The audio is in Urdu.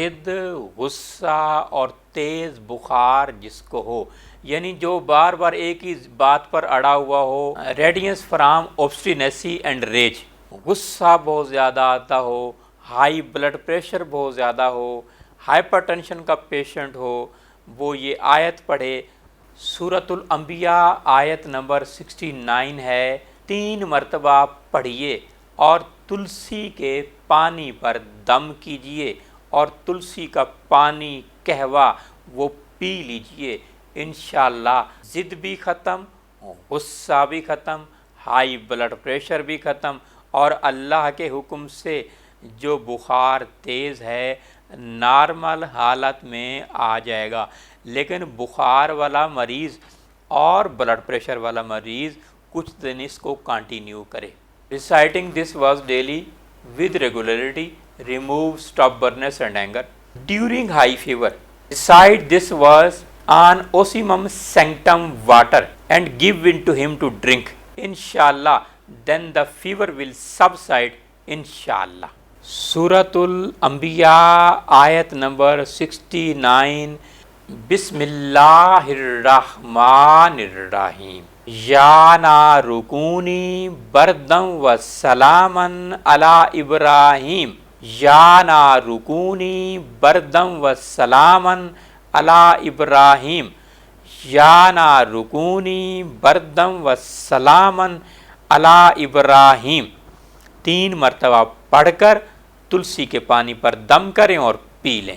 ضد، غصہ اور تیز بخار جس کو ہو، یعنی جو بار بار ایک ہی بات پر اڑا ہوا ہو، ریڈینس فرام اوبسٹینیسی اینڈ ریج، غصہ بہت زیادہ آتا ہو، ہائی بلڈ پریشر بہت زیادہ ہو، ہائپر ٹینشن کا پیشنٹ ہو، وہ یہ آیت پڑھے۔ سورۃ الانبیاء آیت نمبر 69 ہے، 3 مرتبہ پڑھیے اور تلسی کے پانی پر دم کیجئے اور تلسی کا پانی قہوہ وہ پی لیجئے، انشاءاللہ ضد بھی ختم، غصہ بھی ختم، ہائی بلڈ پریشر بھی ختم، اور اللہ کے حکم سے جو بخار تیز ہے نارمل حالت میں آ جائے گا۔ لیکن بخار والا مریض اور بلڈ پریشر والا مریض کچھ دن اس کو کنٹینیو کرے۔ Reciting this verse daily with regularity remove stubbornness and anger. During high fever, recite this verse on osmum sanctum water and give it to him to drink. Inshallah, then the fever will subside. Inshallah. سورۃ الانبیاء آیت نمبر 69، بسم اللہ الرحمن الرحیم، یا نار کونی بردم و سلامن علی ابراہیم، یا نار کونی بردم و سلامن علی ابراہیم، یا نار کونی بردم و سلامن علی ابراہیم۔ 3 مرتبہ پڑھ کر تلسی کے پانی پر دم کریں اور پی لیں۔